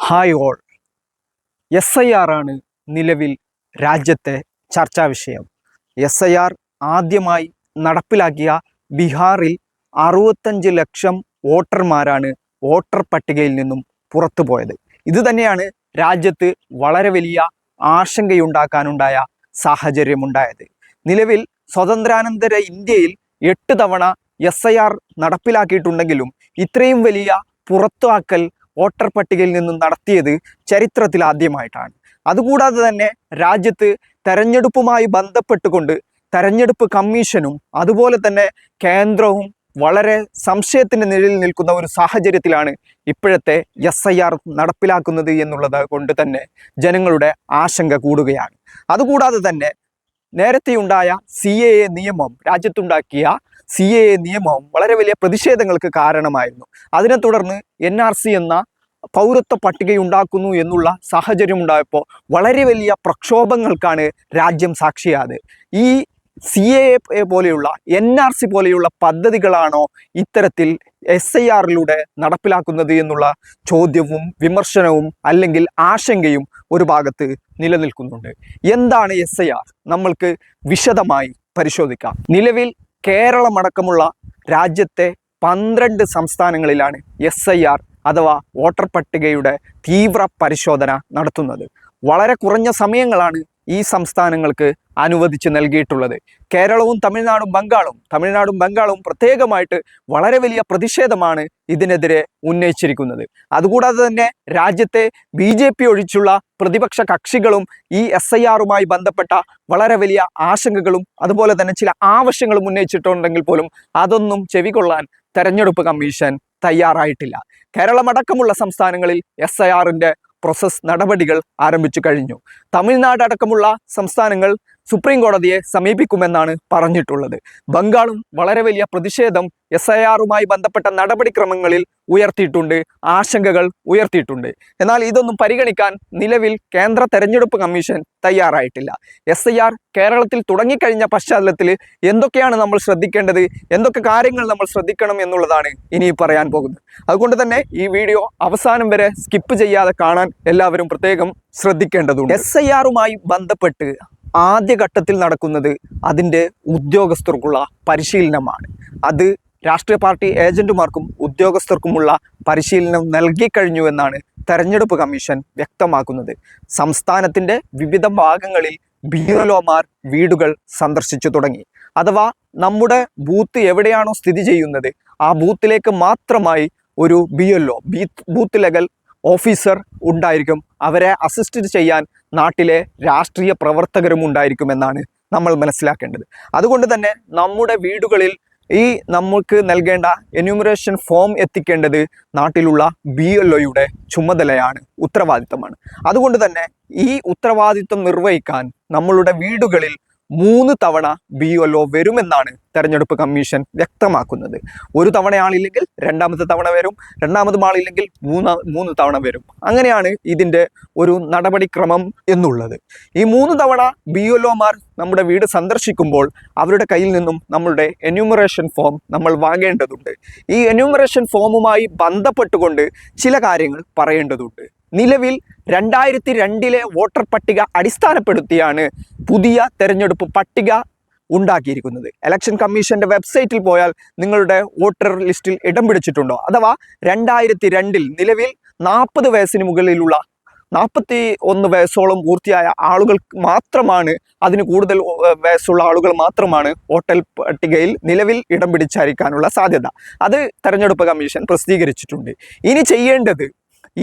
Hi all. SIR ആണ് നിലവിൽ രാജ്യത്തെ ചർച്ചാ വിഷയം. SIR ആദ്യമായി നടപ്പിലാക്കിയ ബീഹാറിൽ 65 ലക്ഷം വോട്ടർമാരാണ് വോട്ടർ പട്ടികയിൽ നിന്നും പുറത്തുപോയത്. ഇത് തന്നെയാണ് രാജ്യത്ത് വളരെ വലിയ ആശങ്കയുണ്ടാക്കാനുണ്ടായ സാഹചര്യമുണ്ടായത്. നിലവിൽ സ്വതന്ത്രാനന്തര ഇന്ത്യയിൽ 8 തവണ SIR നടപ്പിലാക്കിയിട്ടുണ്ടെങ്കിലും ഇത്രയും വലിയ പുറത്താക്കൽ വോട്ടർ പട്ടികയിൽ നിന്നും നടത്തിയത് ചരിത്രത്തിൽ ആദ്യമായിട്ടാണ്. അതുകൂടാതെ തന്നെ രാജ്യത്ത് തെരഞ്ഞെടുപ്പുമായി ബന്ധപ്പെട്ടുകൊണ്ട് തെരഞ്ഞെടുപ്പ് കമ്മീഷനും അതുപോലെ തന്നെ കേന്ദ്രവും വളരെ സംശയത്തിൻ്റെ നിഴലിൽ നിൽക്കുന്ന ഒരു സാഹചര്യത്തിലാണ് ഇപ്പോഴത്തെ SIR നടപ്പിലാക്കുന്നത് എന്നുള്ളത് കൊണ്ട് തന്നെ ജനങ്ങളുടെ ആശങ്ക കൂടുകയാണ്. അതുകൂടാതെ തന്നെ നേരത്തെയുണ്ടായ CAA നിയമം, രാജ്യത്തുണ്ടാക്കിയ CAA നിയമം വളരെ വലിയ പ്രതിഷേധങ്ങൾക്ക് കാരണമായിരുന്നു. അതിനെ തുടർന്ന് NRC എന്ന പൗരത്വ പട്ടികയുണ്ടാക്കുന്നു എന്നുള്ള സാഹചര്യം ഉണ്ടായപ്പോൾ വളരെ വലിയ പ്രക്ഷോഭങ്ങൾക്കാണ് രാജ്യം സാക്ഷിയായത്. ഈ CAA പോലെയുള്ള NRC പോലെയുള്ള പദ്ധതികളാണോ ഇത്തരത്തിൽ SIRലൂടെ നടപ്പിലാക്കുന്നത് എന്നുള്ള ചോദ്യവും വിമർശനവും അല്ലെങ്കിൽ ആശങ്കയും ഒരു ഭാഗത്ത് നിലനിൽക്കുന്നുണ്ട്. എന്താണ് SIR? നമ്മൾക്ക് വിശദമായി പരിശോധിക്കാം. നിലവിൽ കേരളമടക്കമുള്ള രാജ്യത്തെ 12 സംസ്ഥാനങ്ങളിലാണ് SIR അഥവാ വോട്ടർ പട്ടികയുടെ തീവ്ര പരിശോധന നടത്തുന്നത്. വളരെ കുറഞ്ഞ സമയങ്ങളാണ് ഈ സംസ്ഥാനങ്ങൾക്ക് അനുവദിച്ച് നൽകിയിട്ടുള്ളത്. കേരളവും തമിഴ്നാടും ബംഗാളും പ്രത്യേകമായിട്ട് വളരെ വലിയ പ്രതിഷേധമാണ് ഇതിനെതിരെ ഉന്നയിച്ചിരിക്കുന്നത്. അതുകൂടാതെ തന്നെ രാജ്യത്തെ BJP ഒഴിച്ചുള്ള പ്രതിപക്ഷ കക്ഷികളും ഈ SIRുമായി ബന്ധപ്പെട്ട വളരെ വലിയ ആശങ്കകളും അതുപോലെ തന്നെ ചില ആവശ്യങ്ങളും ഉന്നയിച്ചിട്ടുണ്ടെങ്കിൽ പോലും അതൊന്നും ചെവികൊള്ളാൻ തെരഞ്ഞെടുപ്പ് കമ്മീഷൻ തയ്യാറായിട്ടില്ല. കേരളമടക്കമുള്ള സംസ്ഥാനങ്ങളിൽ SIRന്റെ പ്രോസസ് നടപടികൾ ആരംഭിച്ചു കഴിഞ്ഞു. തമിഴ്നാട് അടക്കമുള്ള സംസ്ഥാനങ്ങൾ സുപ്രീം കോടതിയെ സമീപിക്കുമെന്നാണ് പറഞ്ഞിട്ടുള്ളത്. ബംഗാളും വളരെ വലിയ പ്രതിഷേധം SIRുമായി ബന്ധപ്പെട്ട നടപടിക്രമങ്ങളിൽ ഉയർത്തിയിട്ടുണ്ട്, ആശങ്കകൾ ഉയർത്തിയിട്ടുണ്ട്. എന്നാൽ ഇതൊന്നും പരിഗണിക്കാൻ നിലവിൽ കേന്ദ്ര തെരഞ്ഞെടുപ്പ് കമ്മീഷൻ തയ്യാറായിട്ടില്ല. SIR കേരളത്തിൽ തുടങ്ങിക്കഴിഞ്ഞ പശ്ചാത്തലത്തിൽ എന്തൊക്കെയാണ് നമ്മൾ ശ്രദ്ധിക്കേണ്ടത്, എന്തൊക്കെ കാര്യങ്ങൾ നമ്മൾ ശ്രദ്ധിക്കണം എന്നുള്ളതാണ് ഇനി പറയാൻ പോകുന്നത്. അതുകൊണ്ട് തന്നെ ഈ വീഡിയോ അവസാനം വരെ സ്കിപ്പ് ചെയ്യാതെ കാണാൻ എല്ലാവരും പ്രത്യേകം ശ്രദ്ധിക്കേണ്ടതുണ്ട്. SIRുമായി ബന്ധപ്പെട്ട് ആദ്യഘട്ടത്തിൽ നടക്കുന്നത് അതിൻ്റെ ഉദ്യോഗസ്ഥർക്കുള്ള പരിശീലനമാണ്. അത് രാഷ്ട്രീയ പാർട്ടി ഏജന്റുമാർക്കും ഉദ്യോഗസ്ഥർക്കുമുള്ള പരിശീലനം നൽകിക്കഴിഞ്ഞു എന്നാണ് തെരഞ്ഞെടുപ്പ് കമ്മീഷൻ വ്യക്തമാക്കുന്നത്. സംസ്ഥാനത്തിൻ്റെ വിവിധ ഭാഗങ്ങളിൽ BLOമാർ വീടുകൾ സന്ദർശിച്ചു തുടങ്ങി. അഥവാ നമ്മുടെ ബൂത്ത് എവിടെയാണോ സ്ഥിതി ചെയ്യുന്നത് ആ ബൂത്തിലേക്ക് മാത്രമായി ഒരു BLO, ബൂത്ത് ലെവൽ ഓഫീസർ ഉണ്ടായിരിക്കും. അവരെ അസിസ്റ്റ് ചെയ്യാൻ നാട്ടിലെ രാഷ്ട്രീയ പ്രവർത്തകരും ഉണ്ടായിരിക്കുമെന്നാണ് നമ്മൾ മനസ്സിലാക്കേണ്ടത്. അതുകൊണ്ട് തന്നെ നമ്മുടെ വീടുകളിൽ ഈ നമുക്ക് നൽകേണ്ട എന്യൂമറേഷൻ ഫോം എത്തിക്കേണ്ടത് നാട്ടിലുള്ള BLOയുടെ ചുമതലയാണ്, ഉത്തരവാദിത്തമാണ്. അതുകൊണ്ട് തന്നെ ഈ ഉത്തരവാദിത്തം നിർവഹിക്കാൻ നമ്മളുടെ വീടുകളിൽ 3 തവണ BLO വരുമെന്നാണ് തെരഞ്ഞെടുപ്പ് കമ്മീഷൻ വ്യക്തമാക്കുന്നത്. ഒരു തവണ ആളില്ലെങ്കിൽ രണ്ടാമത്തെ തവണ വരും, രണ്ടാമത് ആളില്ലെങ്കിൽ മൂന്ന് തവണ വരും. അങ്ങനെയാണ് ഇതിൻ്റെ ഒരു നടപടിക്രമം എന്നുള്ളത്. ഈ 3 തവണ BLOമാർ നമ്മുടെ വീട് സന്ദർശിക്കുമ്പോൾ അവരുടെ കയ്യിൽ നിന്നും നമ്മളുടെ എന്യൂമറേഷൻ ഫോം നമ്മൾ വാങ്ങേണ്ടതുണ്ട്. ഈ എന്യൂമറേഷൻ ഫോമുമായി ബന്ധപ്പെട്ടുകൊണ്ട് ചില കാര്യങ്ങൾ പറയേണ്ടതുണ്ട്. നിലവിൽ 2002 വോട്ടർ പട്ടിക അടിസ്ഥാനപ്പെടുത്തിയാണ് പുതിയ തെരഞ്ഞെടുപ്പ് പട്ടിക ഉണ്ടാക്കിയിരിക്കുന്നത്. ഇലക്ഷൻ കമ്മീഷന്റെ വെബ്സൈറ്റിൽ പോയാൽ നിങ്ങളുടെ വോട്ടർ ലിസ്റ്റിൽ ഇടം പിടിച്ചിട്ടുണ്ടോ? അഥവാ 2002 നിലവിൽ 40 വയസ്സിന് മുകളിലുള്ള 41 വയസ്സോളം പൂർത്തിയായ ആളുകൾ മാത്രമാണ്, അതിന് കൂടുതൽ വയസ്സുള്ള ആളുകൾ മാത്രമാണ് വോട്ടർ പട്ടികയിൽ നിലവിൽ ഇടം പിടിച്ചായിരിക്കാനുള്ള സാധ്യത. അത് തെരഞ്ഞെടുപ്പ് കമ്മീഷൻ പ്രസിദ്ധീകരിച്ചിട്ടുണ്ട്. ഇനി ചെയ്യേണ്ടത്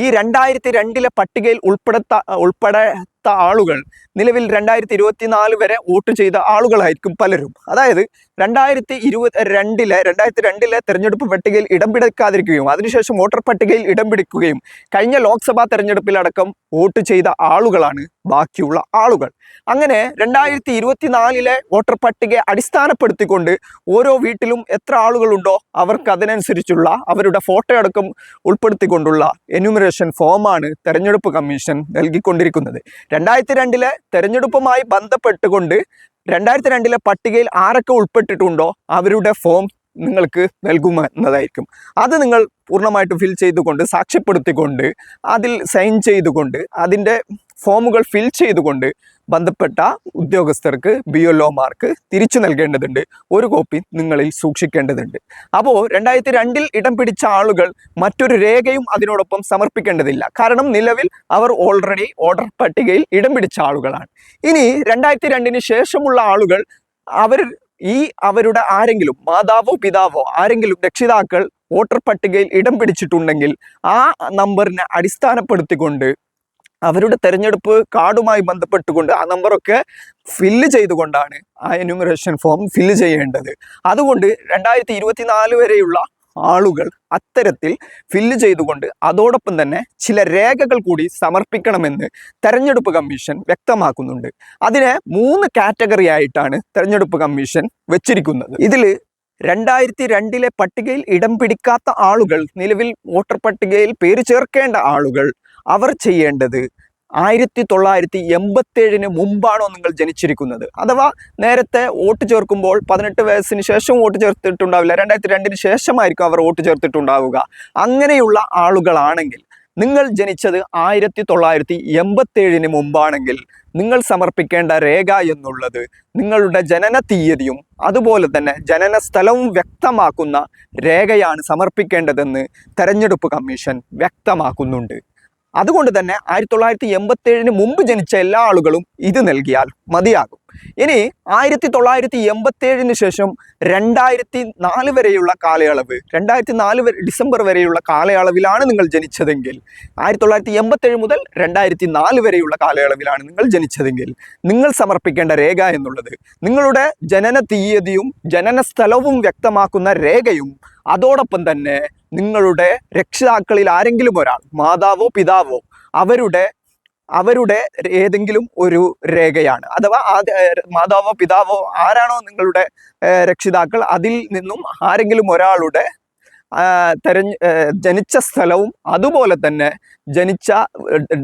ഈ 2002 പട്ടികയിൽ ഉൾപ്പെടാത്ത ആളുകൾ നിലവിൽ 2024 വരെ വോട്ട് ചെയ്ത ആളുകളായിരിക്കും പലരും. അതായത് 2002 തെരഞ്ഞെടുപ്പ് പട്ടികയിൽ ഇടം പിടിക്കാതിരിക്കുകയും അതിനുശേഷം വോട്ടർ പട്ടികയിൽ ഇടം പിടിക്കുകയും കഴിഞ്ഞ ലോക്സഭാ തെരഞ്ഞെടുപ്പിലടക്കം വോട്ട് ചെയ്ത ആളുകളാണ് ബാക്കിയുള്ള ആളുകൾ. അങ്ങനെ 2024 വോട്ടർ പട്ടികയെ അടിസ്ഥാനപ്പെടുത്തിക്കൊണ്ട് ഓരോ വീട്ടിലും എത്ര ആളുകളുണ്ടോ അവർക്ക് അതിനനുസരിച്ചുള്ള അവരുടെ ഫോട്ടോ അടക്കം ഉൾപ്പെടുത്തിക്കൊണ്ടുള്ള എന്യൂമറേഷൻ ഫോമാണ് തെരഞ്ഞെടുപ്പ് കമ്മീഷൻ നൽകിക്കൊണ്ടിരിക്കുന്നത്. 2002 തെരഞ്ഞെടുപ്പുമായി ബന്ധപ്പെട്ടുകൊണ്ട് 2002 പട്ടികയിൽ ആരൊക്കെ ഉൾപ്പെട്ടിട്ടുണ്ടോ അവരുടെ ഫോം നിങ്ങൾക്ക് നൽകുമെന്നതായിരിക്കും. അത് നിങ്ങൾ പൂർണ്ണമായിട്ട് ഫിൽ ചെയ്തുകൊണ്ട് സാക്ഷ്യപ്പെടുത്തിക്കൊണ്ട് അതിൽ സൈൻ ചെയ്തുകൊണ്ട് അതിൻ്റെ ഫോമുകൾ ഫിൽ ചെയ്തുകൊണ്ട് ബന്ധപ്പെട്ട ഉദ്യോഗസ്ഥർക്ക് BLOമാർക്ക് തിരിച്ചു നൽകേണ്ടതുണ്ട്. ഒരു കോപ്പി നിങ്ങളിൽ സൂക്ഷിക്കേണ്ടതുണ്ട്. അപ്പോൾ 2002 ഇടം പിടിച്ച ആളുകൾ മറ്റൊരു രേഖയും അതിനോടൊപ്പം സമർപ്പിക്കേണ്ടതില്ല. കാരണം നിലവിൽ അവർ ഓൾറെഡി വോട്ടർ പട്ടികയിൽ ഇടം പിടിച്ച ആളുകളാണ്. ഇനി 2002 ശേഷമുള്ള ആളുകൾ അവരുടെ ആരെങ്കിലും മാതാവോ പിതാവോ ആരെങ്കിലും രക്ഷിതാക്കൾ വോട്ടർ പട്ടികയിൽ ഇടം പിടിച്ചിട്ടുണ്ടെങ്കിൽ ആ നമ്പറിനെ അടിസ്ഥാനപ്പെടുത്തിക്കൊണ്ട് അവരുടെ തെരഞ്ഞെടുപ്പ് കാർഡുമായി ബന്ധപ്പെട്ടുകൊണ്ട് ആ നമ്പറൊക്കെ ഫില്ല് ചെയ്തുകൊണ്ടാണ് ആ എന്യൂമറേഷൻ ഫോം ഫില്ല് ചെയ്യേണ്ടത്. അതുകൊണ്ട് 2024 വരെയുള്ള ആളുകൾ അത്തരത്തിൽ ഫില്ല് ചെയ്തുകൊണ്ട് അതോടൊപ്പം തന്നെ ചില രേഖകൾ കൂടി സമർപ്പിക്കണമെന്ന് തെരഞ്ഞെടുപ്പ് കമ്മീഷൻ വ്യക്തമാക്കുന്നുണ്ട്. അതിനെ 3 കാറ്റഗറി ആയിട്ടാണ് തെരഞ്ഞെടുപ്പ് കമ്മീഷൻ വെച്ചിരിക്കുന്നത്. ഇതിൽ 2002 പട്ടികയിൽ ഇടം പിടിക്കാത്ത ആളുകൾ, നിലവിൽ വോട്ടർ പട്ടികയിൽ പേര് ചേർക്കേണ്ട ആളുകൾ, അവർ ചെയ്യേണ്ടത് 1987 മുമ്പാണോ നിങ്ങൾ ജനിച്ചിരിക്കുന്നത്, അഥവാ നേരത്തെ വോട്ട് ചേർക്കുമ്പോൾ 18 വയസ്സിന് ശേഷം വോട്ട് ചേർത്തിട്ടുണ്ടാവില്ല, 2002 ശേഷമായിരിക്കും അവർ വോട്ട് ചേർത്തിട്ടുണ്ടാവുക. അങ്ങനെയുള്ള ആളുകളാണെങ്കിൽ നിങ്ങൾ ജനിച്ചത് 1987 മുമ്പാണെങ്കിൽ നിങ്ങൾ സമർപ്പിക്കേണ്ട രേഖ എന്നുള്ളത് നിങ്ങളുടെ ജനന തീയതിയും അതുപോലെ തന്നെ ജനന സ്ഥലവും വ്യക്തമാക്കുന്ന രേഖയാണ് സമർപ്പിക്കേണ്ടതെന്ന് തെരഞ്ഞെടുപ്പ് കമ്മീഷൻ വ്യക്തമാക്കുന്നുണ്ട്. അതുകൊണ്ട് തന്നെ 1987 മുമ്പ് ജനിച്ച എല്ലാ ആളുകളും ഇത് നൽകിയാൽ മതിയാകും. ഇനി 1987 ശേഷം 2004 വരെയുള്ള കാലയളവ്, 2004 ഡിസംബർ വരെയുള്ള കാലയളവിലാണ് നിങ്ങൾ ജനിച്ചതെങ്കിൽ, 1987 മുതൽ 2004 വരെയുള്ള കാലയളവിലാണ് നിങ്ങൾ ജനിച്ചതെങ്കിൽ നിങ്ങൾ സമർപ്പിക്കേണ്ട രേഖ എന്നുള്ളത് നിങ്ങളുടെ ജനന തീയതിയും ജനന സ്ഥലവും വ്യക്തമാക്കുന്ന രേഖയും അതോടൊപ്പം തന്നെ നിങ്ങളുടെ രക്ഷിതാക്കളിൽ ആരെങ്കിലും ഒരാൾ, മാതാവോ പിതാവോ, അവരുടെ ഏതെങ്കിലും ഒരു രേഖയാണ്. അഥവാ മാതാവോ പിതാവോ ആരാണോ നിങ്ങളുടെ രക്ഷിതാക്കൾ അതിൽ നിന്നും ആരെങ്കിലും ഒരാളുടെ ജനിച്ച സ്ഥലവും അതുപോലെ തന്നെ ജനിച്ച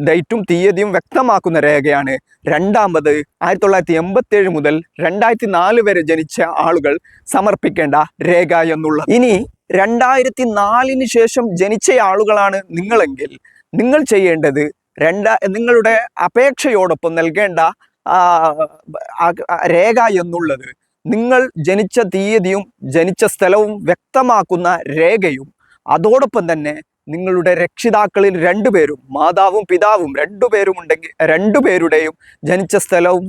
ഡേറ്റും തീയതിയും വ്യക്തമാക്കുന്ന രേഖയാണ് രണ്ടാമത് 1987 മുതൽ 2004 വരെ ജനിച്ച ആളുകൾ സമർപ്പിക്കേണ്ട രേഖ എന്നുള്ളത്. ഇനി 2004 ശേഷം ജനിച്ച ആളുകളാണ് നിങ്ങളെങ്കിൽ നിങ്ങൾ ചെയ്യേണ്ടത് നിങ്ങളുടെ അപേക്ഷയോടൊപ്പം നൽകേണ്ട രേഖ എന്നുള്ളത് നിങ്ങൾ ജനിച്ച തീയതിയും ജനിച്ച സ്ഥലവും വ്യക്തമാക്കുന്ന രേഖയും അതോടൊപ്പം തന്നെ നിങ്ങളുടെ രക്ഷിതാക്കളിൽ 2 പേരും, മാതാവും പിതാവും 2 പേരും ഉണ്ടെങ്കിൽ 2 പേരുടെയും ജനിച്ച സ്ഥലവും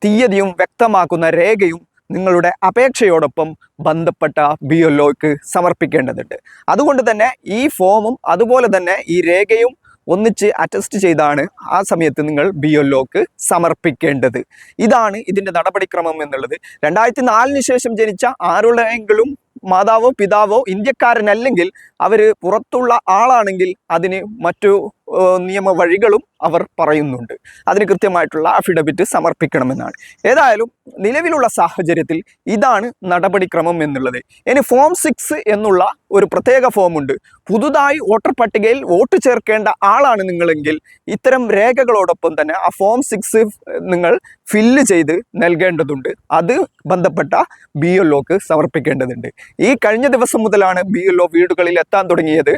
തീയതിയും വ്യക്തമാക്കുന്ന രേഖയും നിങ്ങളുടെ അപേക്ഷയോടൊപ്പം ബന്ധപ്പെട്ട BLOക്ക് സമർപ്പിക്കേണ്ടതുണ്ട്. അതുകൊണ്ട് തന്നെ ഈ ഫോമും അതുപോലെ തന്നെ ഈ രേഖയും ഒന്നിച്ച് അറ്റസ്റ്റ് ചെയ്താണ് ആ സമയത്ത് നിങ്ങൾ BLOക്ക് സമർപ്പിക്കേണ്ടത്. ഇതാണ് ഇതിൻ്റെ നടപടിക്രമം എന്നുള്ളത്. 2004 ശേഷം ജനിച്ച ആരുടെയെങ്കിലും മാതാവോ പിതാവോ ഇന്ത്യക്കാരനല്ലെങ്കിൽ അവർ പുറത്തുള്ള ആളാണെങ്കിൽ അതിന് മറ്റു നിയമ വഴികളും അവർ പറയുന്നുണ്ട്. അതിന് കൃത്യമായിട്ടുള്ള അഫിഡവിറ്റ് സമർപ്പിക്കണമെന്നാണ്. ഏതായാലും നിലവിലുള്ള സാഹചര്യത്തിൽ ഇതാണ് നടപടിക്രമം എന്നുള്ളത്. ഇനി ഫോം 6 എന്നുള്ള ഒരു പ്രത്യേക ഫോമുണ്ട്. പുതുതായി വോട്ടർ പട്ടികയിൽ വോട്ട് ചേർക്കേണ്ട ആളാണ് നിങ്ങളെങ്കിൽ ഇത്തരം രേഖകളോടൊപ്പം തന്നെ ആ ഫോം 6 നിങ്ങൾ ഫില്ല് ചെയ്ത് നൽകേണ്ടതുണ്ട്. അത് ബന്ധപ്പെട്ട BLOക്ക് സമർപ്പിക്കേണ്ടതുണ്ട്. ഈ കഴിഞ്ഞ ദിവസം മുതലാണ് BLO വീടുകളിൽ എത്താൻ തുടങ്ങിയത്.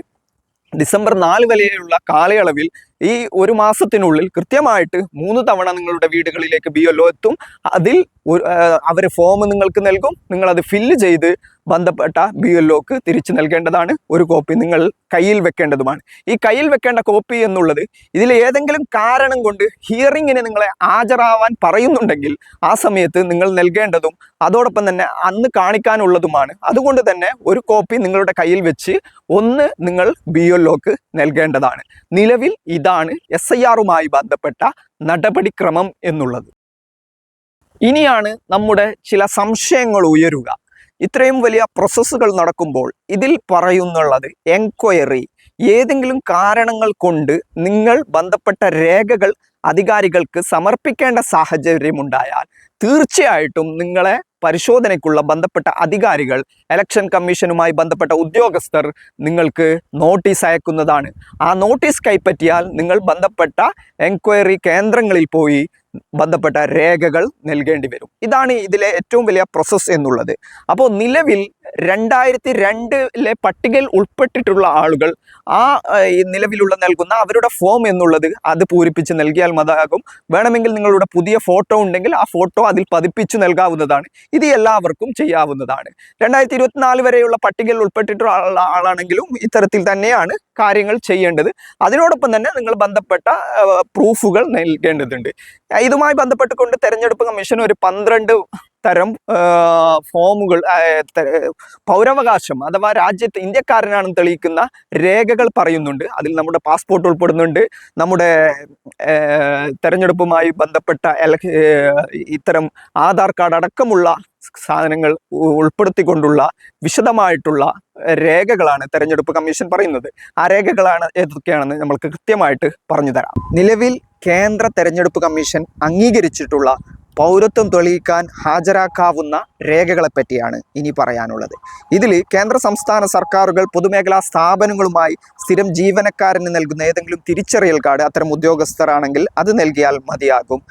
ഡിസംബർ 4 വരെയുള്ള കാലയളവിൽ ഈ 1 മാസത്തിനുള്ളിൽ കൃത്യമായിട്ട് 3 തവണ നിങ്ങളുടെ വീടുകളിലേക്ക് BLO എത്തും. അതിൽ അവർ ഫോം നിങ്ങൾക്ക് നൽകും. നിങ്ങളത് ഫില്ല് ചെയ്ത് ബന്ധപ്പെട്ട BLOക്ക് തിരിച്ചു നൽകേണ്ടതാണ്. ഒരു കോപ്പി നിങ്ങൾ കയ്യിൽ വെക്കേണ്ടതുമാണ്. ഈ കയ്യിൽ വെക്കേണ്ട കോപ്പി എന്നുള്ളത് ഇതിൽ ഏതെങ്കിലും കാരണം കൊണ്ട് ഹിയറിങ്ങിന് നിങ്ങളെ ഹാജരാവാൻ പറയുന്നുണ്ടെങ്കിൽ ആ സമയത്ത് നിങ്ങൾ നൽകേണ്ടതും അതോടൊപ്പം തന്നെ അന്ന് കാണിക്കാനുള്ളതുമാണ്. അതുകൊണ്ട് തന്നെ ഒരു കോപ്പി നിങ്ങളുടെ കയ്യിൽ വെച്ച് ഒന്ന് നിങ്ങൾ BLOക്ക് നൽകേണ്ടതാണ്. നിലവിൽ ഇതാണ് SIRുമായി ബന്ധപ്പെട്ട നടപടിക്രമം എന്നുള്ളത്. ഇനിയാണ് നമ്മുടെ ചില സംശയങ്ങൾ ഉയരുക. ഇത്രയും വലിയ പ്രോസസ്സുകൾ നടക്കുമ്പോൾ ഇതിൽ പറയുന്നുള്ളത് എൻക്വയറി, ഏതെങ്കിലും കാരണങ്ങൾ കൊണ്ട് നിങ്ങൾ ബന്ധപ്പെട്ട രേഖകൾ അധികാരികൾക്ക് സമർപ്പിക്കേണ്ട സാഹചര്യമുണ്ടായാൽ തീർച്ചയായിട്ടും നിങ്ങളെ പരിശോധനയ്ക്കുള്ള ബന്ധപ്പെട്ട അധികാരികൾ, ഇലക്ഷൻ കമ്മീഷനുമായി ബന്ധപ്പെട്ട ഉദ്യോഗസ്ഥർ നിങ്ങൾക്ക് നോട്ടീസ് അയക്കുന്നതാണ്. ആ നോട്ടീസ് കൈപ്പറ്റിയാൽ നിങ്ങൾ ബന്ധപ്പെട്ട എൻക്വയറി കേന്ദ്രങ്ങളിൽ പോയി ബന്ധപ്പെട്ട രേഖകൾ നൽകേണ്ടി വരും. ഇതാണ് ഇതിലെ ഏറ്റവും വലിയ പ്രോസസ്സ് എന്നുള്ളത്. അപ്പോൾ നിലവിൽ 2002 പട്ടികയിൽ ഉൾപ്പെട്ടിട്ടുള്ള ആളുകൾ നിലവിലുള്ള നൽകുന്ന അവരുടെ ഫോം എന്നുള്ളത് അത് പൂരിപ്പിച്ച് നൽകിയാൽ മതിയാകും. വേണമെങ്കിൽ നിങ്ങളുടെ പുതിയ ഫോട്ടോ ഉണ്ടെങ്കിൽ ആ ഫോട്ടോ അതിൽ പതിപ്പിച്ച് നൽകാവുന്നതാണ്. ഇത് എല്ലാവർക്കും ചെയ്യാവുന്നതാണ്. 2024 വരെയുള്ള പട്ടികയിൽ ഉൾപ്പെട്ടിട്ടുള്ള ആളാണെങ്കിലും ഇത്തരത്തിൽ തന്നെയാണ് കാര്യങ്ങൾ ചെയ്യേണ്ടത്. അതിനോടൊപ്പം തന്നെ നിങ്ങൾ ബന്ധപ്പെട്ട പ്രൂഫുകൾ നൽകേണ്ടതുണ്ട്. ഇതുമായി ബന്ധപ്പെട്ടുകൊണ്ട് തെരഞ്ഞെടുപ്പ് കമ്മീഷൻ ഒരു 12 തരം ഫോമുകൾ, പൗരാവകാശം അഥവാ രാജ്യത്ത് ഇന്ത്യക്കാരനാണെന്ന് തെളിയിക്കുന്ന രേഖകൾ പറയുന്നുണ്ട്. അതിൽ നമ്മുടെ പാസ്പോർട്ട് ഉൾപ്പെടുന്നുണ്ട്. നമ്മുടെ തെരഞ്ഞെടുപ്പുമായി ബന്ധപ്പെട്ട ഇത്തരം ആധാർ കാർഡ് അടക്കമുള്ള സാധനങ്ങൾ ഉൾപ്പെടുത്തിക്കൊണ്ടുള്ള വിശദമായിട്ടുള്ള രേഖകളാണ് തെരഞ്ഞെടുപ്പ് കമ്മീഷൻ പറയുന്നത്. ആ രേഖകളാണ് ഏതൊക്കെയാണെന്ന് നമ്മൾക്ക് കൃത്യമായിട്ട് പറഞ്ഞു തരാം. നിലവിൽ കേന്ദ്ര തെരഞ്ഞെടുപ്പ് കമ്മീഷൻ അംഗീകരിച്ചിട്ടുള്ള പൗരത്വം തെളിയിക്കാൻ ഹാജരാക്കാവുന്ന രേഖകളെ പറ്റിയാണ് ഇനി പറയാനുള്ളത്. ഇതിൽ കേന്ദ്ര സംസ്ഥാന സർക്കാരുകൾ പൊതുമേഖലാ സ്ഥാപനങ്ങളുമായി സ്ഥിരം ജീവനക്കാരന് നൽകുന്ന ഏതെങ്കിലും തിരിച്ചറിയൽ കാർഡ് അത്തരം ഉദ്യോഗസ്ഥരാണെങ്കിൽ അത് നൽകിയാൽ മതിയാകും.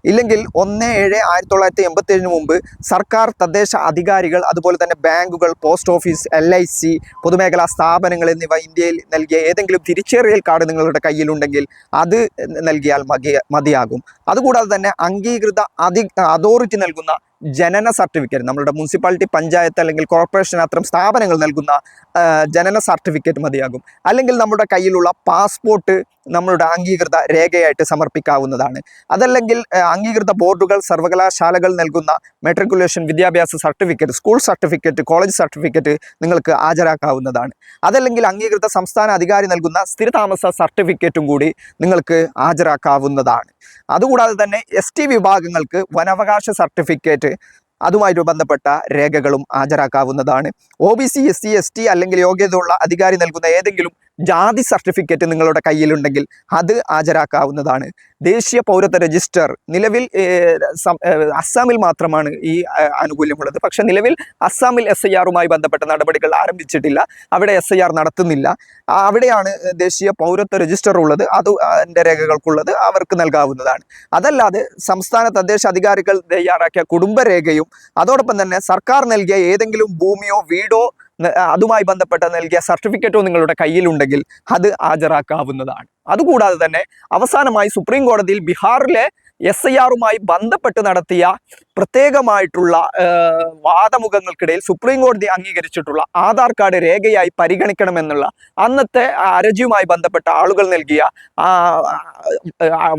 ഇല്ലെങ്കിൽ 1/7/1987 മുമ്പ് സർക്കാർ, തദ്ദേശ അധികാരികൾ, അതുപോലെ തന്നെ ബാങ്കുകൾ, പോസ്റ്റ് ഓഫീസ്, LIC, പൊതുമേഖലാ സ്ഥാപനങ്ങൾ എന്നിവ ഇന്ത്യയിൽ നൽകിയ ഏതെങ്കിലും തിരിച്ചറിയൽ കാർഡ് നിങ്ങളുടെ കയ്യിലുണ്ടെങ്കിൽ അത് നൽകിയാൽ മതിയാകും. അതുകൂടാതെ തന്നെ അംഗീകൃത അതോറിറ്റി നൽകുന്ന ജനന സർട്ടിഫിക്കറ്റ്, നമ്മളുടെ മുനിസിപ്പാലിറ്റി, പഞ്ചായത്ത് അല്ലെങ്കിൽ കോർപ്പറേഷൻ അത്തരം സ്ഥാപനങ്ങൾ നൽകുന്ന ജനന സർട്ടിഫിക്കറ്റ് മതിയാകും. അല്ലെങ്കിൽ നമ്മുടെ കയ്യിലുള്ള പാസ്പോർട്ട് നമ്മളുടെ അംഗീകൃത രേഖയായിട്ട് സമർപ്പിക്കാവുന്നതാണ്. അതല്ലെങ്കിൽ അംഗീകൃത ബോർഡുകൾ, സർവകലാശാലകൾ നൽകുന്ന മെട്രിക്കുലേഷൻ വിദ്യാഭ്യാസ certificate, school certificate, college certificate നിങ്ങൾക്ക് ഹാജരാക്കാവുന്നതാണ്. അതല്ലെങ്കിൽ അംഗീകൃത സംസ്ഥാന അധികാരി നൽകുന്ന സ്ഥിരതാമസ സർട്ടിഫിക്കറ്റും കൂടി നിങ്ങൾക്ക് ഹാജരാക്കാവുന്നതാണ്. അതുകൂടാതെ തന്നെ ST വിഭാഗങ്ങൾക്ക് വനാവകാശ സർട്ടിഫിക്കറ്റ്, അതുമായിട്ട് ബന്ധപ്പെട്ട രേഖകളും ഹാജരാക്കാവുന്നതാണ്. OBC, SC, ST അല്ലെങ്കിൽ യോഗ്യതയുള്ള അധികാരി നൽകുന്ന ഏതെങ്കിലും ജാതി സർട്ടിഫിക്കറ്റ് നിങ്ങളുടെ കയ്യിലുണ്ടെങ്കിൽ അത് ഹാജരാക്കാവുന്നതാണ്. ദേശീയ പൗരത്വ രജിസ്റ്റർ നിലവിൽ അസ്സാമിൽ മാത്രമാണ് ഈ ആനുകൂല്യമുള്ളത്. പക്ഷേ നിലവിൽ അസ്സാമിൽ SIRുമായി ബന്ധപ്പെട്ട നടപടികൾ ആരംഭിച്ചിട്ടില്ല. അവിടെ SIR നടത്തുന്നില്ല. അവിടെയാണ് ദേശീയ പൗരത്വ രജിസ്റ്റർ ഉള്ളത്. അത് അതിൻ്റെ രേഖകൾക്കുള്ളത് അവർക്ക് നൽകാവുന്നതാണ്. അതല്ലാതെ സംസ്ഥാന തദ്ദേശ അധികാരികൾ തയ്യാറാക്കിയ കുടുംബരേഖയും അതോടൊപ്പം തന്നെ സർക്കാർ നൽകിയ ഏതെങ്കിലും ഭൂമിയോ വീടോ അതുമായി ബന്ധപ്പെട്ട നൽകിയ സർട്ടിഫിക്കറ്റോ നിങ്ങളുടെ കയ്യിലുണ്ടെങ്കിൽ അത് ഹാജരാക്കാവുന്നതാണ്. അതുകൂടാതെ തന്നെ അവസാനമായി സുപ്രീം കോടതിയിൽ ബീഹാറിലെ SIRുമായി ബന്ധപ്പെട്ട് നടത്തിയ പ്രത്യേകമായിട്ടുള്ള വാദമുഖങ്ങൾക്കിടയിൽ സുപ്രീം കോടതി അംഗീകരിച്ചിട്ടുള്ള ആധാർ കാർഡ് രേഖയായി പരിഗണിക്കണമെന്നുള്ള അന്നത്തെ ഹർജിയുമായി ബന്ധപ്പെട്ട ആളുകൾ നൽകിയ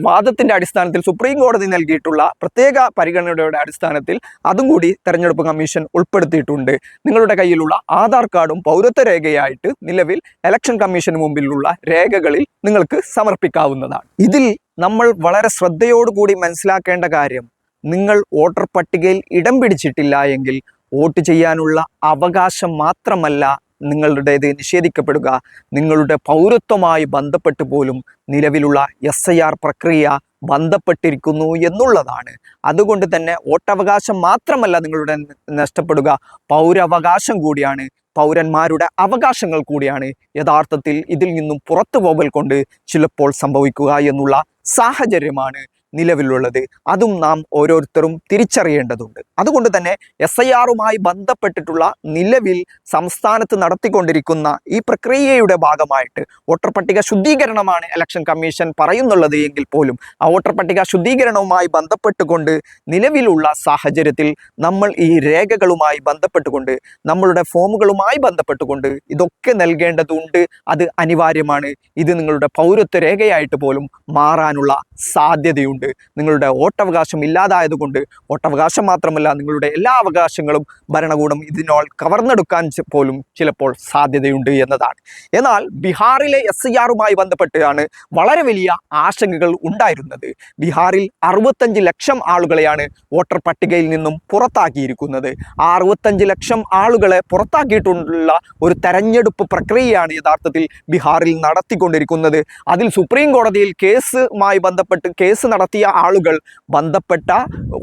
വാദത്തിൻ്റെ അടിസ്ഥാനത്തിൽ സുപ്രീം കോടതി നൽകിയിട്ടുള്ള പ്രത്യേക പരിഗണനയുടെ അടിസ്ഥാനത്തിൽ അതും കൂടി തെരഞ്ഞെടുപ്പ് കമ്മീഷൻ ഉൾപ്പെടുത്തിയിട്ടുണ്ട്. നിങ്ങളുടെ കയ്യിലുള്ള ആധാർ കാർഡും പൗരത്വ രേഖയായിട്ട് നിലവിൽ ഇലക്ഷൻ കമ്മീഷന് മുമ്പിലുള്ള രേഖകളിൽ നിങ്ങൾക്ക് സമർപ്പിക്കാവുന്നതാണ്. ഇതിൽ നമ്മൾ വളരെ ശ്രദ്ധയോടുകൂടി മനസ്സിലാക്കേണ്ട കാര്യം, നിങ്ങൾ വോട്ടർ പട്ടികയിൽ ഇടം പിടിച്ചിട്ടില്ല എങ്കിൽ വോട്ട് ചെയ്യാനുള്ള അവകാശം മാത്രമല്ല നിങ്ങളുടേത് നിഷേധിക്കപ്പെടുക, നിങ്ങളുടെ പൗരത്വമായി ബന്ധപ്പെട്ട് പോലും നിലവിലുള്ള SIR പ്രക്രിയ ബന്ധപ്പെട്ടിരിക്കുന്നു എന്നുള്ളതാണ്. അതുകൊണ്ട് തന്നെ വോട്ടവകാശം മാത്രമല്ല നിങ്ങളുടെ നഷ്ടപ്പെടുക, പൗരാവകാശം കൂടിയാണ്, പൗരന്മാരുടെ അവകാശങ്ങൾ കൂടിയാണ് യഥാർത്ഥത്തിൽ ഇതിൽ നിന്നും പുറത്തു പോകൽ കൊണ്ട് ചിലപ്പോൾ സംഭവിക്കുക എന്നുള്ള സാഹചര്യമാണ് നിലവിലുള്ളത്. അതും നാം ഓരോരുത്തരും തിരിച്ചറിയേണ്ടതുണ്ട്. അതുകൊണ്ട് തന്നെ SIRുമായി ബന്ധപ്പെട്ടിട്ടുള്ള നിലവിൽ സംസ്ഥാനത്ത് നടത്തിക്കൊണ്ടിരിക്കുന്ന ഈ പ്രക്രിയയുടെ ഭാഗമായിട്ട് വോട്ടർ പട്ടിക ശുദ്ധീകരണമാണ് ഇലക്ഷൻ കമ്മീഷൻ പറയുന്നുള്ളത് എങ്കിൽ പോലും ആ വോട്ടർ പട്ടിക ശുദ്ധീകരണവുമായി ബന്ധപ്പെട്ടുകൊണ്ട് നിലവിലുള്ള സാഹചര്യത്തിൽ നമ്മൾ ഈ രേഖകളുമായി ബന്ധപ്പെട്ടുകൊണ്ട്, നമ്മളുടെ ഫോമുകളുമായി ബന്ധപ്പെട്ടുകൊണ്ട് ഇതൊക്കെ നൽകേണ്ടതുണ്ട്. അത് അനിവാര്യമാണ്. ഇത് നിങ്ങളുടെ പൗരത്വ രേഖയായിട്ട് പോലും മാറാനുള്ള സാധ്യതയുണ്ട്. നിങ്ങളുടെ വോട്ടവകാശം ഇല്ലാതായതുകൊണ്ട് വോട്ടവകാശം മാത്രമല്ല നിങ്ങളുടെ എല്ലാ അവകാശങ്ങളും ഭരണകൂടം ഇതിനോട് കവർന്നെടുക്കാൻ പോലും ചിലപ്പോൾ സാധ്യതയുണ്ട് എന്നതാണ്. എന്നാൽ ബീഹാറിലെ SIRുമായി ബന്ധപ്പെട്ടാണ് വളരെ വലിയ ആശങ്കകൾ ഉണ്ടായിരുന്നത്. ബീഹാറിൽ 65 ലക്ഷം ആളുകളെയാണ് വോട്ടർ പട്ടികയിൽ നിന്നും പുറത്താക്കിയിരിക്കുന്നത്. ആ 65 ലക്ഷം ആളുകളെ പുറത്താക്കിയിട്ടുള്ള ഒരു തെരഞ്ഞെടുപ്പ് പ്രക്രിയയാണ് യഥാർത്ഥത്തിൽ ബീഹാറിൽ നടത്തിക്കൊണ്ടിരിക്കുന്നത്. അതിൽ സുപ്രീം കോടതിയിൽ കേസുമായി ബന്ധപ്പെട്ട് കേസ് നടത്തി നടത്തിയ ആളുകൾ ബന്ധപ്പെട്ട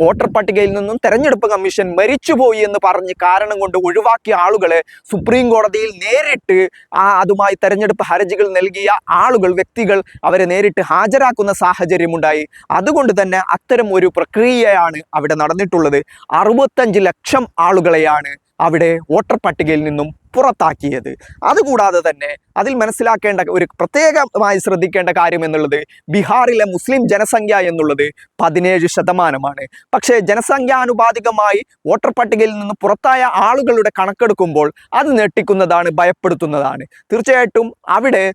വോട്ടർ പട്ടികയിൽ നിന്നും തെരഞ്ഞെടുപ്പ് കമ്മീഷൻ മരിച്ചുപോയി എന്ന് പറഞ്ഞ് കാരണം കൊണ്ട് ഒഴിവാക്കിയ ആളുകളെ സുപ്രീം കോടതിയിൽ നേരിട്ട് അതുമായി തെരഞ്ഞെടുപ്പ് ഹർജികൾ നൽകിയ ആളുകൾ, വ്യക്തികൾ അവരെ നേരിട്ട് ഹാജരാക്കുന്ന സാഹചര്യമുണ്ടായി. അതുകൊണ്ട് തന്നെ അത്തരം ഒരു പ്രക്രിയയാണ് അവിടെ നടന്നിട്ടുള്ളത്. 65 ലക്ഷം ആളുകളെയാണ് അവിടെ വോട്ടർ പട്ടികയിൽ നിന്നും പുറത്താക്കിയത്. അതുകൂടാതെ തന്നെ അതിൽ മനസ്സിലാക്കേണ്ട ഒരു പ്രത്യേകമായി ശ്രദ്ധിക്കേണ്ട കാര്യം എന്നുള്ളത് ബീഹാറിലെ മുസ്ലിം ജനസംഖ്യ എന്നുള്ളത് 17%. പക്ഷേ ജനസംഖ്യാനുപാതികമായി വോട്ടർ പട്ടികയിൽ നിന്ന് പുറത്തായ ആളുകളുടെ കണക്കെടുക്കുമ്പോൾ അത് ഞെട്ടിക്കുന്നതാണ്, ഭയപ്പെടുത്തുന്നതാണ്. തീർച്ചയായിട്ടും അവിടെ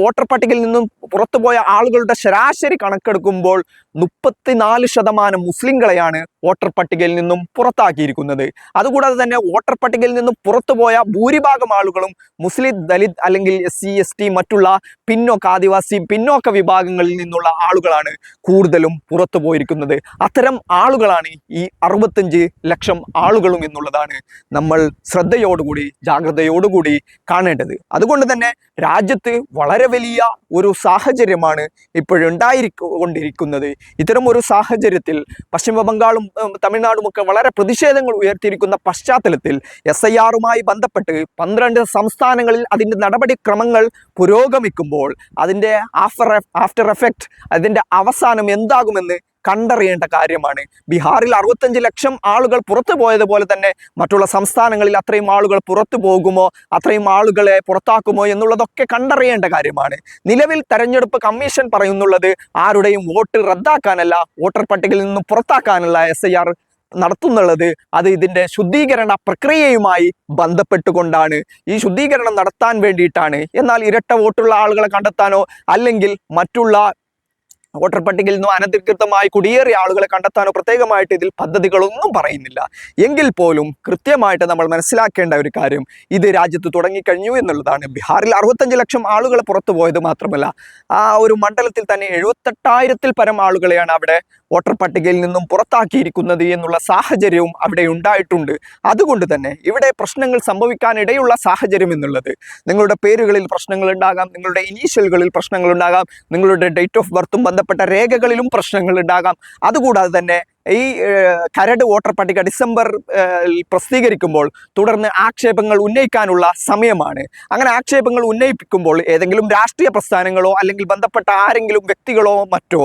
വോട്ടർ പട്ടികയിൽ നിന്നും പുറത്തുപോയ ആളുകളുടെ ശരാശരി കണക്കെടുക്കുമ്പോൾ 34% മുസ്ലിങ്ങളെയാണ് വോട്ടർ പട്ടികയിൽ നിന്നും പുറത്താക്കിയിരിക്കുന്നത്. അതുകൂടാതെ തന്നെ വോട്ടർ പട്ടികയിൽ നിന്നും പുറത്തുപോയ ഭൂരിഭാഗം ആളുകളും മുസ്ലിം, ദലിത് അല്ലെങ്കിൽ SC ST മറ്റുള്ള ആദിവാസി പിന്നോക്ക വിഭാഗങ്ങളിൽ നിന്നുള്ള ആളുകളാണ് കൂടുതലും പുറത്തു പോയിരിക്കുന്നത്. അത്തരം ആളുകളാണ് ഈ 65 ലക്ഷം ആളുകളും എന്നുള്ളതാണ് നമ്മൾ ശ്രദ്ധയോടുകൂടി ജാഗ്രതയോടുകൂടി കാണേണ്ടത്. അതുകൊണ്ട് തന്നെ രാജ്യത്ത് വളരെ വലിയ ഒരു സാഹചര്യമാണ് ഇപ്പോഴുണ്ടായിക്കൊണ്ടിരിക്കുന്നത്. ഇത്തരം ഒരു സാഹചര്യത്തിൽ പശ്ചിമ ബംഗാളും തമിഴ്നാടും ഒക്കെ വളരെ പ്രതിഷേധങ്ങൾ ഉയർത്തിയിരിക്കുന്ന പശ്ചാത്തലത്തിൽ SIRമായി ബന്ധപ്പെട്ട് 12 സംസ്ഥാനങ്ങളിൽ അതിൻ്റെ നടപടിക്രമങ്ങൾ പുരോഗമിക്കുമ്പോൾ അതിൻ്റെ ആഫ്റ്റർ എഫക്റ്റ്, അതിൻ്റെ അവസാനം എന്താകുമെന്ന് കണ്ടറിയേണ്ട കാര്യമാണ്. ബീഹാറിൽ 65 ലക്ഷം ആളുകൾ പുറത്തു പോയതുപോലെ തന്നെ മറ്റുള്ള സംസ്ഥാനങ്ങളിൽ അത്രയും ആളുകൾ പുറത്തു പോകുമോ, അത്രയും ആളുകളെ പുറത്താക്കുമോ എന്നുള്ളതൊക്കെ കണ്ടറിയേണ്ട കാര്യമാണ്. നിലവിൽ തെരഞ്ഞെടുപ്പ് കമ്മീഷൻ പറയുന്നുള്ളത് ആരുടെയും വോട്ട് റദ്ദാക്കാനല്ല, വോട്ടർ പട്ടികയിൽ നിന്നും പുറത്താക്കാനല്ല SIR നടത്തുന്നുള്ളത്. അത് ഇതിൻ്റെ ശുദ്ധീകരണ പ്രക്രിയയുമായി ബന്ധപ്പെട്ടുകൊണ്ടാണ്. ഈ ശുദ്ധീകരണം നടത്താൻ വേണ്ടിയിട്ടാണ്. എന്നാൽ ഇരട്ട വോട്ടുള്ള ആളുകളെ കണ്ടെത്താനോ അല്ലെങ്കിൽ മറ്റുള്ള വോട്ടർ പട്ടികയിൽ നിന്നും അനധികൃതമായി കുടിയേറിയ ആളുകളെ കണ്ടെത്താനോ പ്രത്യേകമായിട്ട് ഇതിൽ പദ്ധതികളൊന്നും പറയുന്നില്ല. എങ്കിൽ പോലും കൃത്യമായിട്ട് നമ്മൾ മനസ്സിലാക്കേണ്ട ഒരു കാര്യം ഇത് രാജ്യത്ത് തുടങ്ങിക്കഴിഞ്ഞു എന്നുള്ളതാണ്. ബീഹാറിൽ 65 ലക്ഷം ആളുകൾ പുറത്തു പോയത് മാത്രമല്ല, ആ ഒരു മണ്ഡലത്തിൽ തന്നെ 78,000-ൽ പരം ആളുകളെയാണ് അവിടെ വോട്ടർ പട്ടികയിൽ നിന്നും പുറത്താക്കിയിരിക്കുന്നത് എന്നുള്ള സാഹചര്യവും അവിടെ ഉണ്ടായിട്ടുണ്ട്. അതുകൊണ്ട് തന്നെ ഇവിടെ പ്രശ്നങ്ങൾ സംഭവിക്കാനിടയുള്ള സാഹചര്യം എന്നുള്ളത് നിങ്ങളുടെ പേരുകളിൽ പ്രശ്നങ്ങൾ ഉണ്ടാകാം, നിങ്ങളുടെ ഇനീഷ്യലുകളിൽ പ്രശ്നങ്ങൾ ഉണ്ടാകാം, നിങ്ങളുടെ ഡേറ്റ് ഓഫ് ബർത്തും ബന്ധപ്പെട്ട രേഖകളിലും പ്രശ്നങ്ങൾ ഉണ്ടാകാം. അതുകൂടാതെ തന്നെ ഈ കരട് വോട്ടർ പട്ടിക ഡിസംബർ പ്രസിദ്ധീകരിക്കുമ്പോൾ തുടർന്ന് ആക്ഷേപങ്ങൾ ഉന്നയിക്കാനുള്ള സമയമാണ്. അങ്ങനെ ആക്ഷേപങ്ങൾ ഉന്നയിപ്പിക്കുമ്പോൾ ഏതെങ്കിലും രാഷ്ട്രീയ പ്രസ്ഥാനങ്ങളോ അല്ലെങ്കിൽ ബന്ധപ്പെട്ട ആരെങ്കിലും വ്യക്തികളോ മറ്റോ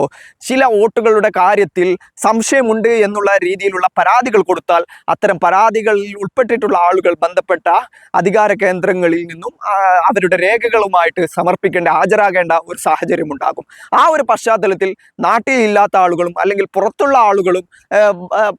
ചില വോട്ടുകളുടെ കാര്യത്തിൽ സംശയമുണ്ട് എന്നുള്ള രീതിയിലുള്ള പരാതികൾ കൊടുത്താൽ അത്തരം പരാതികളിൽ ഉൾപ്പെട്ടിട്ടുള്ള ആളുകൾ ബന്ധപ്പെട്ട അധികാര കേന്ദ്രങ്ങളിൽ നിന്നും അവരുടെ രേഖകളുമായിട്ട് ഹാജരാകേണ്ട ഒരു സാഹചര്യം ഉണ്ടാകും. ആ ഒരു പശ്ചാത്തലത്തിൽ നാട്ടിലില്ലാത്ത ആളുകളും അല്ലെങ്കിൽ പുറത്തുള്ള ആളുകളും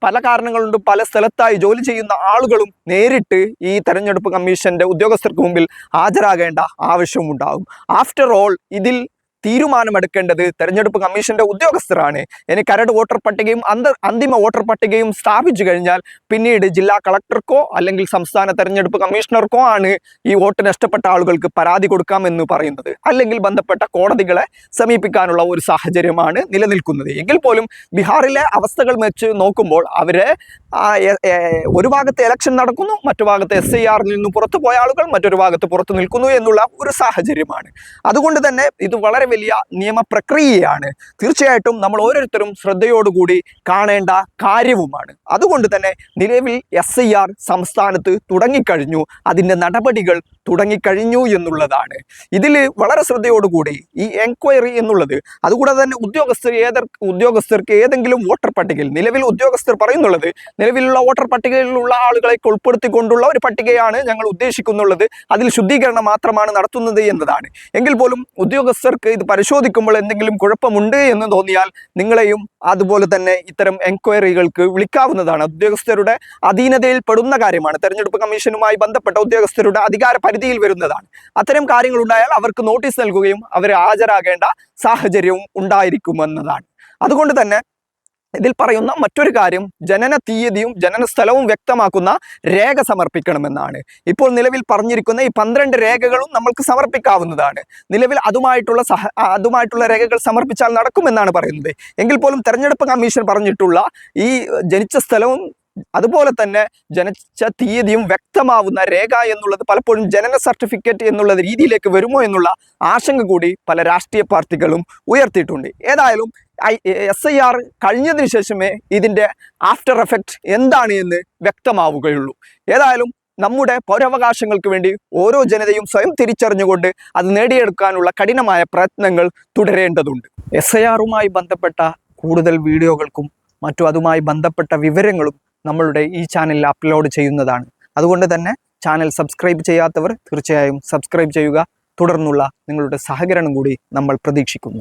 പല കാരണങ്ങളുണ്ട് പല സ്ഥലത്തായി ജോലി ചെയ്യുന്ന ആളുകളും നേരിട്ട് ഈ തെരഞ്ഞെടുപ്പ് കമ്മീഷന്റെ ഉദ്യോഗസ്ഥർക്ക് മുമ്പിൽ ഹാജരാകേണ്ട ആവശ്യമുണ്ടാകും. ആഫ്റ്റർ ഓൾ ഇതിൽ തീരുമാനമെടുക്കേണ്ടത് തെരഞ്ഞെടുപ്പ് കമ്മീഷന്റെ ഉദ്യോഗസ്ഥരാണ്. ഇനി കരട് വോട്ടർ പട്ടികയും അന്തിമ വോട്ടർ പട്ടികയും സ്ഥാപിച്ചു കഴിഞ്ഞാൽ പിന്നീട് ജില്ലാ കളക്ടർക്കോ അല്ലെങ്കിൽ സംസ്ഥാന തെരഞ്ഞെടുപ്പ് കമ്മീഷണർക്കോ ആണ് ഈ വോട്ട് നഷ്ടപ്പെട്ട ആളുകൾക്ക് പരാതി കൊടുക്കാമെന്ന് പറയുന്നത്. അല്ലെങ്കിൽ ബന്ധപ്പെട്ട കോടതികളെ സമീപിക്കാനുള്ള ഒരു സാഹചര്യമാണ് നിലനിൽക്കുന്നത്. എങ്കിൽ പോലും ബീഹാറിലെ അവസ്ഥകൾ വെച്ച് നോക്കുമ്പോൾ അവരെ ഒരു ഭാഗത്ത് ഇലക്ഷൻ നടക്കുന്നു, മറ്റു ഭാഗത്ത് SIRൽ നിന്ന് പുറത്തു പോയ ആളുകൾ മറ്റൊരു ഭാഗത്ത് പുറത്തു നിൽക്കുന്നു എന്നുള്ള ഒരു സാഹചര്യമാണ്. അതുകൊണ്ട് തന്നെ ഇത് വളരെ വലിയ നിയമപ്രക്രിയയാണ്. തീർച്ചയായിട്ടും നമ്മൾ ഓരോരുത്തരും ശ്രദ്ധയോടുകൂടി കാണേണ്ട കാര്യവുമാണ്. അതുകൊണ്ട് തന്നെ നിലവിൽ SIR സംസ്ഥാനത്ത് തുടങ്ങിക്കഴിഞ്ഞു, അതിൻ്റെ നടപടികൾ തുടങ്ങിക്കഴിഞ്ഞു എന്നുള്ളതാണ്. ഇതിൽ വളരെ ശ്രദ്ധയോടുകൂടി ഈ എൻക്വയറി എന്നുള്ളത്, അതുകൂടാതെ തന്നെ ഉദ്യോഗസ്ഥർക്ക് ഏതെങ്കിലും വോട്ടർ പട്ടികയിൽ നിലവിൽ ഉദ്യോഗസ്ഥർ പറയുന്നുള്ളത് നിലവിലുള്ള വോട്ടർ പട്ടികയിലുള്ള ആളുകളെ ഉൾപ്പെടുത്തിക്കൊണ്ടുള്ള ഒരു പട്ടികയാണ് ഞങ്ങൾ ഉദ്ദേശിക്കുന്നുള്ളത്, അതിൽ ശുദ്ധീകരണം മാത്രമാണ് നടത്തുന്നത് എന്നതാണ്. എങ്കിൽ പോലും ഉദ്യോഗസ്ഥർക്ക് ഇത് പരിശോധിക്കുമ്പോൾ എന്തെങ്കിലും കുഴപ്പമുണ്ട് എന്ന് തോന്നിയാൽ നിങ്ങളെയും അതുപോലെ തന്നെ ഇത്തരം എൻക്വയറികൾക്ക് വിളിക്കാവുന്നതാണ്. ഉദ്യോഗസ്ഥരുടെ അധീനതയിൽ പെടുന്ന കാര്യമാണ്, തെരഞ്ഞെടുപ്പ് കമ്മീഷനുമായി ബന്ധപ്പെട്ട ഉദ്യോഗസ്ഥരുടെ അധികാര പരിധിയിൽ വരുന്നതാണ്. അത്തരം കാര്യങ്ങൾ ഉണ്ടായാൽ അവർക്ക് നോട്ടീസ് നൽകുകയും അവർ ഹാജരാകേണ്ട സാഹചര്യവും ഉണ്ടായിരിക്കുമെന്നതാണ്. അതുകൊണ്ട് തന്നെ ഇതിൽ പറയുന്ന മറ്റൊരു കാര്യം ജനന തീയതിയും ജനന സ്ഥലവും വ്യക്തമാക്കുന്ന രേഖ സമർപ്പിക്കണമെന്നാണ്. ഇപ്പോൾ നിലവിൽ പറഞ്ഞിരിക്കുന്ന ഈ 12 രേഖകളും നമ്മൾക്ക് സമർപ്പിക്കാവുന്നതാണ്. നിലവിൽ അതുമായിട്ടുള്ള രേഖകൾ സമർപ്പിച്ചാൽ നടക്കുമെന്നാണ് പറയുന്നത്. എങ്കിൽ പോലും തെരഞ്ഞെടുപ്പ് കമ്മീഷൻ പറഞ്ഞിട്ടുള്ള ഈ ജനിച്ച സ്ഥലവും അതുപോലെ തന്നെ ജനിച്ച തീയതിയും വ്യക്തമാവുന്ന രേഖ എന്നുള്ളത് പലപ്പോഴും ജനന സർട്ടിഫിക്കറ്റ് എന്നുള്ള രീതിയിലേക്ക് വരുമോ എന്നുള്ള ആശങ്ക കൂടി പല രാഷ്ട്രീയ പാർട്ടികളും ഉയർത്തിയിട്ടുണ്ട്. ഏതായാലും SIR കഴിഞ്ഞതിന് ശേഷമേ ഇതിൻ്റെ ആഫ്റ്റർ എഫക്റ്റ് എന്താണ് എന്ന് വ്യക്തമാവുകയുള്ളൂ. ഏതായാലും നമ്മുടെ പൗരാവകാശങ്ങൾക്ക് വേണ്ടി ഓരോ ജനതയും സ്വയം തിരിച്ചറിഞ്ഞുകൊണ്ട് അത് നേടിയെടുക്കാനുള്ള കഠിനമായ പ്രയത്നങ്ങൾ തുടരേണ്ടതുണ്ട്. SIRുമായി ബന്ധപ്പെട്ട കൂടുതൽ വീഡിയോകൾക്കും അതുമായി ബന്ധപ്പെട്ട വിവരങ്ങളും നമ്മളുടെ ഈ ചാനലിൽ അപ്ലോഡ് ചെയ്യുന്നതാണ്. അതുകൊണ്ട് തന്നെ ചാനൽ സബ്സ്ക്രൈബ് ചെയ്യാത്തവർ തീർച്ചയായും സബ്സ്ക്രൈബ് ചെയ്യുക. തുടർന്നുള്ള നിങ്ങളുടെ സഹകരണം കൂടി നമ്മൾ പ്രതീക്ഷിക്കുന്നു.